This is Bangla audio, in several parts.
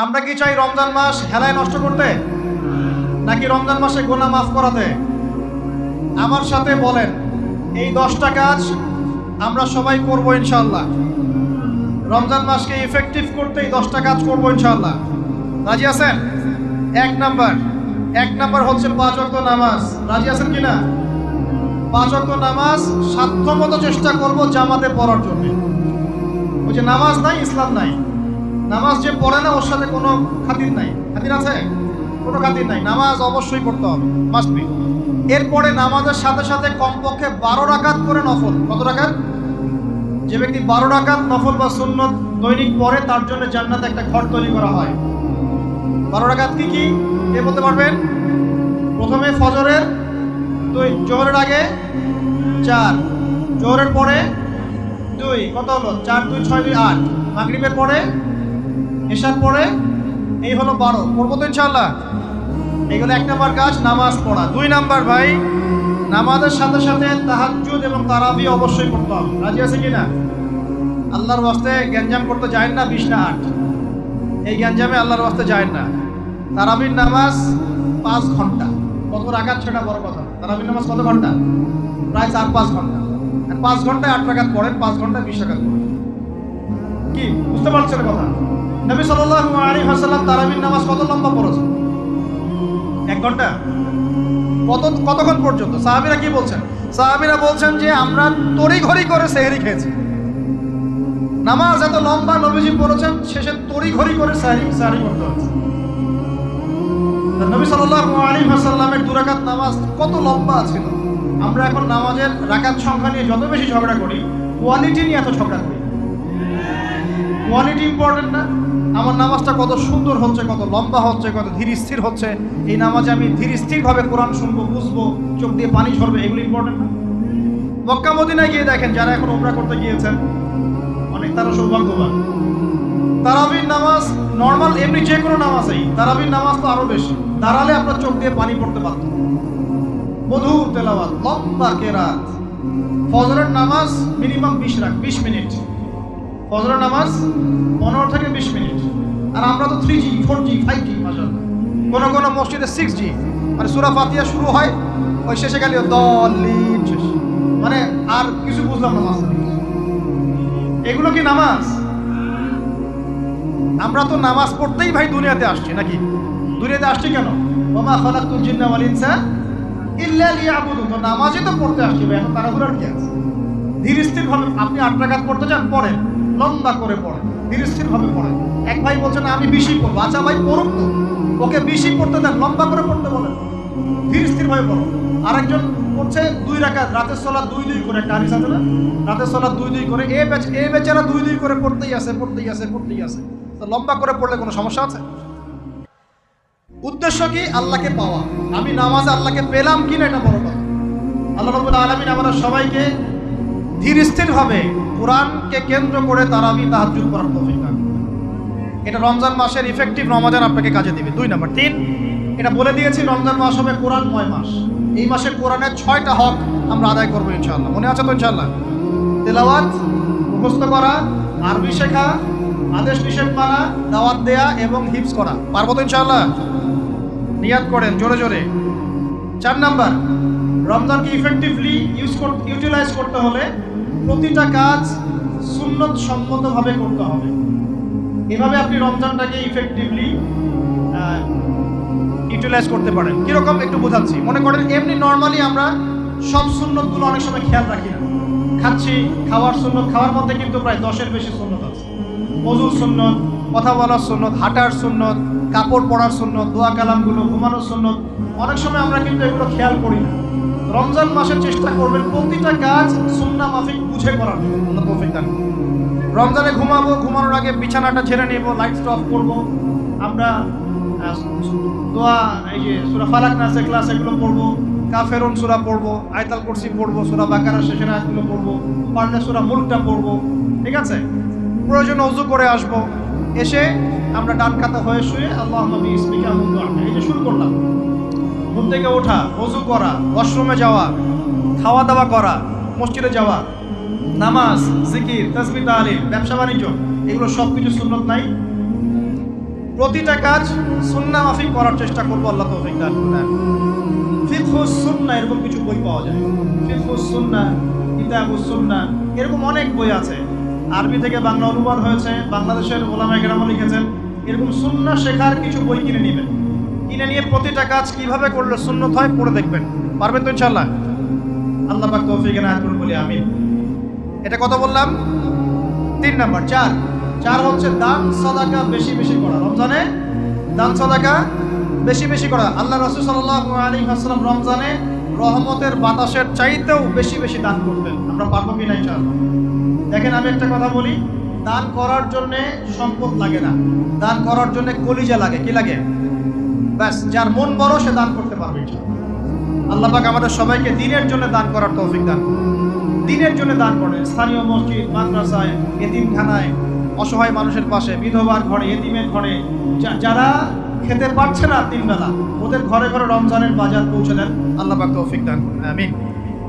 আমরা কি চাই রমজান মাস হেলায় নষ্ট করতে, নাকি রমজান মাসে গুনাহ মাফ করাতে? আমার সাথে বলেন, এই 10টা কাজ আমরা সবাই করব ইনশাআল্লাহ। রমজান মাসকে ইফেক্টিভ করতে এই 10টা কাজ করব ইনশাআল্লাহ। রাজি আছেন? এক নাম্বার হচ্ছে 5 ওয়াক্ত নামাজ। রাজি আছেন কিনা? 5 ওয়াক্ত নামাজ সাধ্যমতো চেষ্টা করব জামাতে পড়ার জন্য। ওই যে নামাজ নাই ইসলাম নাই, নামাজ যে পড়ে না ওর সাথে কোনো খাতির নাই। খাতির আছে? কোনো খাতির নাই। নামাজ অবশ্যই পড়তে হবে, মাস্ট বি। এরপরে নামাজের সাথে সাথে কমপক্ষে 12 রাকাত করে নফল। কত রাকাত? যে ব্যক্তি 12 রাকাত নফল বা সুন্নত দৈনিক পড়ে তার জন্য জান্নাতে একটা ঘর তৈরি করা হয়। 12 রাকাত কি কি কে বলতে পারবেন? প্রথমে ফজরের 2, জোহরের আগে 4, জোহরের পরে 2, কত হলো? 4 2 6 2 8, মাগরিবের পরে, এশার পরে, এই হলো 12। পড়বো তো ইনশাআল্লাহ। এইগুলো 1 নাম্বার কাজ, নামাজ পড়া। 2 নাম্বার ভাই, নামাজের সাথে সাথে তাহাজ্জুদ এবং তারাবি অবশ্যই পড়তে হবে। রাজি আছে কিনা? আল্লাহর ওয়াস্তে গ্যাঞ্জাম করতে যায় না 20 না 8, এই গ্যাঞ্জামে আল্লাহর ওয়াস্তে যায় না। তারাবির নামাজ 5 ঘন্টা। কত রাকাত সেটা বড় কথা। তারাবির নামাজ কত ঘন্টা? প্রায় 4-5 ঘন্টা। আর 5 ঘন্টায় 8 রাকাত পড়েন, 5 ঘন্টায় 20 রাকাত পড়েন। কি বুঝতে পারছেন কথা? নবী সাল্লাল্লাহু আলাইহি ওয়াসাল্লাম তারাবির নামাজ কত লম্বা পড়েছেন? 1 ঘন্টা। কতক্ষণ পর্যন্ত? সাহাবীরা কি বলছেন? সাহাবীরা বলছেন যে আমরা তড়িঘড়ি করে সেহরি খেয়েছি। নামাজ এত লম্বা নবীজি পড়েছেন, শেষে তড়িঘড়ি করে সেহরি করতে হয়েছে। নবী সাল্লাল্লাহু আলাইহি ওয়াসাল্লামের 2 রাকাত নামাজ কত লম্বা ছিল। আমরা এখন নামাজের রাকাত সংখ্যা নিয়ে যত বেশি ঝগড়া করি, কোয়ালিটি নিয়ে এত ঝগড়া করি। কোয়ালিটি ইম্পর্টেন্ট না? আমার নামাজটা কত সুন্দর হচ্ছে, কত লম্বা হচ্ছে, কত ধীর স্থির হচ্ছে, এই নামাজে আমি ধীর স্থিরভাবে কোরআন শুনবো, বুঝবো, চোখ দিয়ে পানি ঝরবে, এগুলো ইম্পর্টেন্ট না? মক্কা মদিনায় গিয়ে দেখেন, যারা এখন উমরা করতে গিয়েছেন অনেক, তারা সৌভাগ্যবান। তারাবির নামাজ নর্মাল এমনি যে কোনো নামাজেই, তারাবির নামাজ তো আরো বেশি। দাঁড়ালে আপনার চোখ দিয়ে পানি পড়তে পারত। মধুর তেলাওয়াত, লম্বা কেরাত। ফজরের নামাজ মিনিমাম 20 মিনিট। ফজরের নামাজ 15 থেকে 20 মিনিট। আর আমরা তো 3G 4G 5G মাশাআল্লাহ। কোন মসজিদে 6G, মানে সূরা ফাতিহা শুরু হয়, ওই শেষে গেলে দলিন শেষ, মানে আর কিছু বুঝলাম না মাস্টার। এগুলো কি নামাজ? আমরা তো নামাজ পড়তেই ভাই দুনিয়াতে আসছি, নাকি? দুনিয়াতে আসছি কেন? ওমা খালাকতুল জিন্না ওয়াল ইনসা ইল্লা লিয়াবুদুন। তো নামাজই তো পড়তে আসছি ভাই, এখন তাড়াহুড়ার কি আছে? ধীর স্থির ভাবে আপনি 8 রাকাত পড়তে চান, পড়েন, লম্বা করে পড়েন, ধীর স্থির ভাবে পড়েন। এক ভাই বলছেন আমি 20ই পড়বো। আচ্ছা ভাই পড়ুক তো, ওকে 20ই পড়তে দেন, লম্বা করে পড়তে বলেন, ধীর স্থির ভাবে পড়ো। আরেকজন পড়ছে 2 রাকাত, রাতের সালাত 2-2 করে, একটা হাদিস আছে না? রাতের সালাত 2-2 করে। এই বেচারা 2-2 করে পড়তেই আছে। তো লম্বা করে পড়লে কোনো সমস্যা আছে? উদ্দেশ্য কি? আল্লাহকে পাওয়া। আমি নামাজে আল্লাহকে পেলাম কিনা এটা বড় কথা। আল্লাহ রাব্বুল আলামিন আমাদের সবাইকে ধীর স্থির ভাবে কোরআনকে কেন্দ্র করে তারাবি তাহাজ্জুদ করার তৌফিক দান। এটা রমজান মাসের ইফেক্টিভ রমাদান আপনাকে কাজে দিবে। 2 নাম্বার। 3, এটা বলে দিয়েছি রমজান মাস হবে কোরআনময় মাস। এই মাসে কোরআনের 6টা হক আমরা আদায় করবো ইনশাআল্লাহ। মনে আছে তো ইনশাআল্লাহ? তেলাওয়াত, মুখস্থ করা, আরবি শেখা, আদেশ নিষেধ মানা, দাওয়াত দেয়া এবং হিফজ করা। পারবো তো ইনশাআল্লাহ? নিয়াত করেন জোরে জোরে। 4 নাম্বার, রমজানকে ইফেক্টিভলি ইউটিলাইজ করতে হলে প্রতিটা কাজ সুন্নত সম্মতভাবে করতে হবে। এভাবে আপনি রমজানটাকে ইফেক্টিভলি ইউটিলাইজ করতে পারেন। কিরকম একটু বোঝাচ্ছি। মনে করেন এমনি নর্মালি আমরা সব সুন্নতগুলো অনেক সময় খেয়াল রাখি না। খাচ্ছি, খাওয়ার সুন্নত, খাওয়ার মধ্যে কিন্তু প্রায় 10-এর বেশি সুন্নত আছে। ওযুর সুন্নত, কথা বলার সুন্নত, হাঁটার সুন্নত, কাপড় পরার সুন্নত, দোয়া কালামগুলো, ঘুমানোর সুন্নত, অনেক সময় আমরা কিন্তু এগুলো খেয়াল করি না। রমজান মাসের চেষ্টা করবেন প্রতিটা কাজ সুন্নাহ মাফিক বুঝে করার। আল্লাহ তৌফিক দান। রমজানে ঘুমাবো, ঘুমানোর আগে বিছানাটা ঝেড়ে নেব, লাইট অফ করব, আমরা দোয়া, এই যে সূরা ফালাক নাস ইখলাস এগুলো পড়বো, কাফেরুন সূরা পড়বো, আয়াতুল কুরসি পড়বো, সূরা বাকারা শেষের আয়াতগুলো পড়বো, পারলে সূরা মুলকটা পড়বো। ঠিক আছে? প্রয়োজনে ওযু করে আসবো, এসে আমরা ডান কাতে হয়ে শুয়ে আল্লাহুম্মা বিইসমিকা আমুতু আহমা, এই যে শুরু করলাম। ঘুম থেকে ওঠা, ওযু করা, ওয়াশরুমে যাওয়া, খাওয়া দাওয়া করা, মসজিদে যাওয়া, নামাজ, জিকির, তাসবিহ, তাহলিল, ব্যবসা বাণিজ্য, এগুলো সব কিছু সুন্নত নাই? প্রতিটা কাজ সুন্নাহ মাফিক করার চেষ্টা করবো, আল্লাহ তৌফিক দান করুন। ফিকহুস সুন্নাহ এরকম কিছু বই পাওয়া যায়, ফিকহুস সুন্নাহ, কিতাবুস সুন্নাহ, এরকম অনেক বই আছে। আরবি থেকে বাংলা অনুবাদ হয়েছে, বাংলাদেশের ওলামায়ে কেরাম লিখেছেন। এরকম সুন্নাহ শেখার কিছু বই কিনে নেবেন, কিনে নিয়ে প্রতিটা কাজ কিভাবে করলে সুন্নত হয় পড়ে দেখবেন। পারবেন তো ইনশাআল্লাহ? আল্লাহ পাক তৌফিক এনায়েত করুন বলি আমিন। এটা কত বললাম? 3 নাম্বার। 4 হচ্ছে দান সাদাকা বেশি বেশি করা। রমজানে দান সাদাকা বেশি বেশি করা। আল্লাহ রাসূল সাল্লাল্লাহু আলাইহি ওয়াসাল্লাম রমজানে রহমতের বাতাসের চাইতেও বেশি বেশি দান করতেন। আমরা পারবো কিনা ইনশাআল্লাহ? দেখেন, আমি একটা কথা বলি, দান করার জন্যে সম্পদ লাগে না, দান করার জন্য কলিজা লাগে। কি লাগে? ব্যাস, যার মন বড় সে দান করতে পারবে ইনশাআল্লাহ। আল্লাহ পাক আমাদের সবাইকে দ্বীনের জন্য দান করার তৌফিক দান করুন। দ্বীনের জন্য দান করেন, স্থানীয় মসজিদ, মাদ্রাসায়, এতিমখানায়, অসহায় মানুষের পাশে, বিধবার ঘরে, এতিমের ঘরে, যারা খেতে পারছে না 3 বেলা, ওদের ঘরে ঘরে রমজানের বাজার পৌঁছে দেন। আল্লাহ পাক তৌফিক দান করুন, আমিন।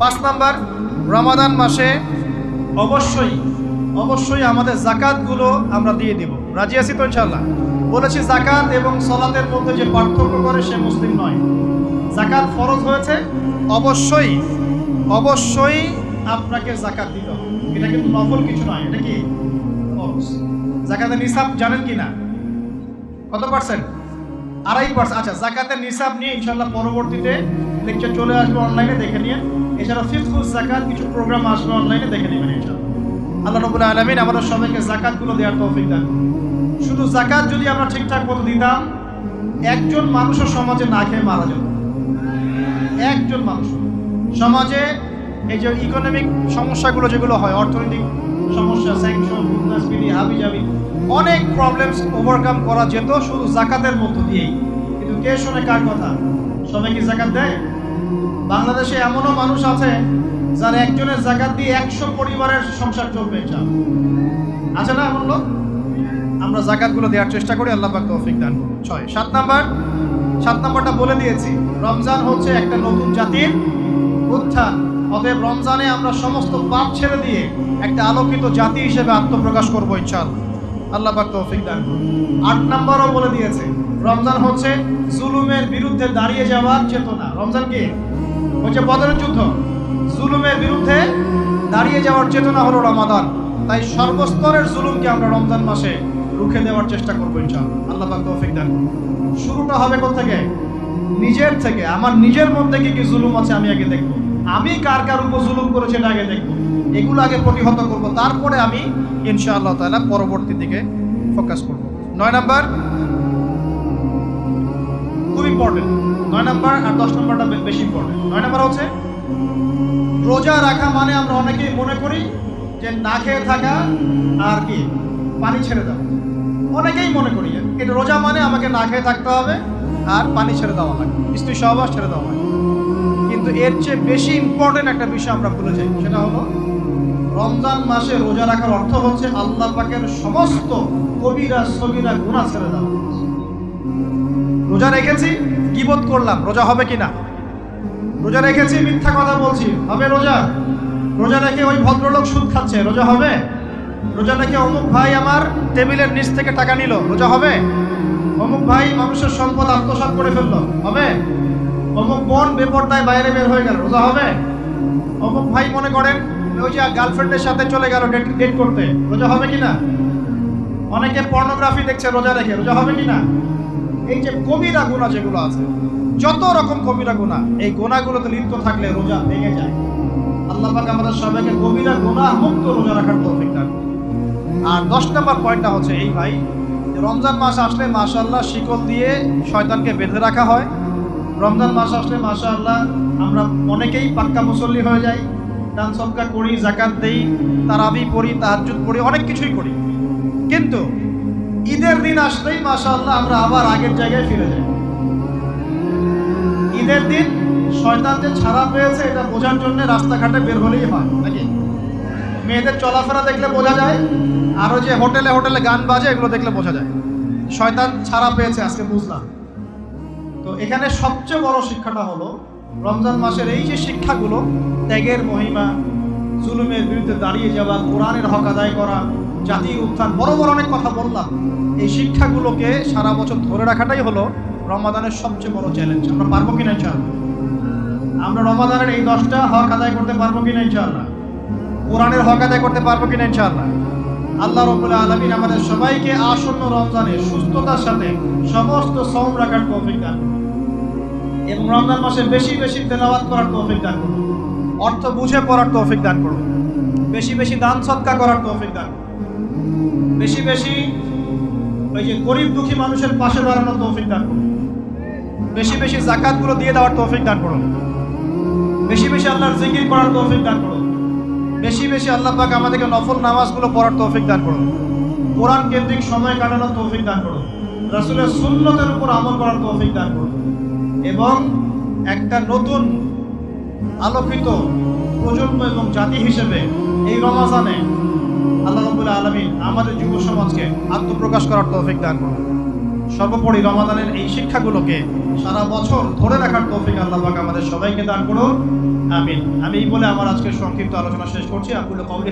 5 নাম্বার, রমাদান মাসে অবশ্যই আমাদের জাকাতগুলো আমরা দিয়ে দেব। রাজি আছি তো ইনশাআল্লাহ? বলেছি জাকাত এবং সালাতের মধ্যে যে পার্থক্য করে সে মুসলিম নয়। জাকাত ফরজ হয়েছে, অবশ্যই আপনাকে জাকাত দিতে হবে। এটা কিন্তু নফল কিছু নয়, এটা কি ফরজ। জাকাতের নিসাব জানেন কি না? কত পার্সেন্ট? 2.5%। আচ্ছা, জাকাতের নিসাব নিয়ে ইনশাআল্লাহ পরবর্তীতে লেকচার চলে আসবে, অনলাইনে দেখে নিয়ে। এছাড়া ফিকহুস যাকাত কিছু প্রোগ্রাম আসবে, অনলাইনে দেখে নেবেন ইনশাআল্লাহ। আল্লাহ রাব্বুল আলামিন আমাদের সবাইকে যাকাতগুলো দেওয়ার তৌফিক দান করুন। শুধু যাকাত যদি আমরা ঠিকঠাক মতো দিতাম, একজন মানুষও সমাজে না খেয়ে মারা যেত। একজন মানুষ সমাজে, এই যে ইকোনমিক সমস্যাগুলো যেগুলো হয়, অর্থনৈতিক সমস্যা, স্যাংশন, মুদ্রাস্ফীতি, হাবিজাবি, অনেক প্রবলেমস ওভারকাম করা যেত শুধু যাকাতের মধ্য দিয়েই। কিন্তু কে শোনে কার কথা? সবাই কি যাকাত দেয়? বাংলাদেশে এমনও মানুষ আছে যার একজনের যাকাত দিয়ে 100 পরিবারের সংসার চলবে। আছে না এমন লোক? আমরা যাকাতগুলো দেওয়ার চেষ্টা করি, আল্লাহ পাক তৌফিক দান করুন। 7 নাম্বারটা বলে দিয়েছি, রমজান হচ্ছে একটা নতুন জাতির উত্থান। অতএব রমজানে আমরা সমস্ত পাপ ছেড়ে দিয়ে একটা আলোকিত জাতি হিসেবে আত্মপ্রকাশ করবো ইনশাআল্লাহ। আল্লাহ পাক তৌফিক দান করুন। 8 নাম্বারও বলে দিয়েছে, রমজান হচ্ছে জুলুমের বিরুদ্ধে দাঁড়িয়ে যাওয়ার চেতনা। রমজান কি হচ্ছে? বদরের যুদ্ধ। জুলুমের বিরুদ্ধে দাঁড়িয়ে যাওয়ার চেতনা হলো রমাদান। তাই সর্বস্তরের জুলুমকে আমরা রমজান মাসে রুখে দেওয়ার চেষ্টা করবো ইনশাআল্লাহ। আল্লাহ পাক তৌফিক দান করুন। শুরুটা হবে কোথা থেকে? নিজের থেকে। আমার নিজের মধ্যে কি কি জুলুম আছে আমি আগে দেখবো, আমি কার কার উপর জুলুম করেছি এটা আগে দেখবো, এগুলো আগে প্রতিহত করবো, তারপরে আমি ইনশাআল্লাহ তাআলা পরবর্তী দিকে ফোকাস করবো। 9 নাম্বার খুব ইম্পর্টেন্ট। 9 নাম্বার আর 10 নাম্বারটা বেশি ইম্পর্টেন্ট। 9 নাম্বার হচ্ছে রোজা রাখা মানে আমরা অনেকেই মনে করি যে না খেয়ে থাকা আর কি পানি ছেড়ে দেওয়া। অনেকেই মনে করি এটা রোজা মানে আমাকে না খেয়ে থাকতে হবে আর পানি ছেড়ে দেওয়া লাগে, স্ত্রী সহবাস ছেড়ে দেওয়া লাগে। কিন্তু এর চেয়ে বেশি ইম্পর্টেন্ট একটা বিষয় আমরা ভুলে যাই, সেটা হলো রমজান মাসে রোজা রাখার অর্থ হচ্ছে আল্লাহ পাকের সমস্ত কবিরা সগীরা গুনাহ ছেড়ে দেওয়া। রোজা রেখেছি, গীবত করলাম, রোজা হবে কিনা? রোজা রেখেছি, মিথ্যা কথা বলছি, হবে রোজা? রোজা রেখে ওই ভদ্রলোক সুদ খাচ্ছে, রোজা হবে? রোজা রেখে অমুক ভাই আমার টেবিলের নিচ থেকে টাকা নিল, রোজা হবে? অমুক ভাই মানুষের সম্পদ আত্মসাৎ করে ফেললো, হবে? অমুক বোন বেপরদায় বাইরে বের হয়ে গেল, রোজা হবে? অমুক ভাই মনে করেন ওই যে গার্লফ্রেন্ডের সাথে চলে গেল ডেট করতে, রোজা হবে কিনা? অনেকে পর্নোগ্রাফি দেখছে রোজা রেখে, রোজা হবে কিনা? এই যে কবিরা গুনাহ যেগুলো আছে, যত রকম কবিরা গুনাহ, এই গুনাহগুলোতে লিপ্ত থাকলে রোজা ভেঙে যায়। আল্লাহ পাক আমাদের সবাইকে কবিরা গুনাহ মুক্ত রোজা রাখার তৌফিক দান করুন। আর 10 নম্বর পয়েন্টটা হচ্ছে এই ভাই, রমজান মাস আসলে মাশাআল্লাহ শিকল দিয়ে শয়তানকে বেঁধে রাখা হয়। রমজান মাস আসলে মাশাআল্লাহ আমরা অনেকেই পাক্কা মুসল্লি হয়ে যাই, দান সদকা করি, যাকাত দেই, তারাবি পড়ি, তাহাজ্জুদ পড়ি, অনেক কিছুই করি। কিন্তু ঈদের দিন আসলেই মাশাআল্লাহ আমরা আবার আগের জায়গায় ফিরে যাই। ঈদের দিন শয়তান যে ছাড়া পেয়েছে এটা বোঝার জন্য রাস্তাঘাটে বের হলেই হয় নাকি? মেয়েদের চলাফেরা দেখলে বোঝা যায়, আরও যে হোটেলে হোটেলে গান বাজে এগুলো দেখলে বোঝা যায় শয়তান ছাড়া পেয়েছে, আজকে বুঝলাম। তো এখানে সবচেয়ে বড় শিক্ষাটা হলো রমজান মাসের এই যে শিক্ষাগুলো, ত্যাগের মহিমা, জুলুমের বিরুদ্ধে দাঁড়িয়ে যাওয়া, কোরআনের হক আদায় করা, জাতির উত্থান, বড় বড় অনেক কথা বললাম। এই শিক্ষাগুলোকে সারা বছর ধরে রাখাটাই হলো রমাদানের সবচেয়ে বড় চ্যালেঞ্জ। আমরা পারবো কিনা ইনশাআল্লাহ? আমরা রমাদানের এই 10টা হক আদায় করতে পারবো কিনা ইনশাআল্লাহ? কোরআনের হক আদায় করতে পারবো কিনা ইনশাআল্লাহ? আল্লাহ রাব্বুল আলামিন আমাদের সবাইকে আসন্ন রমজানে সুস্থতার সাথে সমস্ত সওম রাখার তৌফিক দান করুন এবং রমজান মাসে বেশি বেশি তেলাওয়াত করার তৌফিক দান করুন, অর্থ বুঝে পড়ার তৌফিক দান করুন, বেশি বেশি দান সদকা করার তৌফিক দান করুন, বেশি বেশি ওই যে গরিব দুঃখী মানুষের পাশে দাঁড়ানোর তৌফিক দান করুন, বেশি বেশি যাকাতগুলো দিয়ে দেওয়ার তৌফিক দান করুন, বেশি বেশি আল্লাহর জিকির করার তৌফিক দান করুন, বেশি বেশি আল্লাহ পাক আমাদেরকে নফল নামাজগুলো পড়ার তৌফিক দান করুন, কোরআন কেন্দ্রিক সময় কাটানোর তৌফিক দান করুন, রাসূলের সুন্নতের উপর আমল করার তৌফিক দান করুন এবং একটা নতুন আলোকিত প্রজন্ম এবং জাতি হিসেবে এই রমাজানে আল্লাহ রাব্বুল আলামিন আমাদের যুব সমাজকে আত্মপ্রকাশ করার তৌফিক দান করুন। সর্বোপরি রমাদানের এই শিক্ষাগুলোকে সারা বছর ধরে রাখার তৌফিক আল্লাহ পাক আমাদের সবাইকে দান করুন, আমিন। আমি এই বলে আমার আজকের সংক্ষিপ্ত আলোচনা শেষ করছি। আকুলু কওলি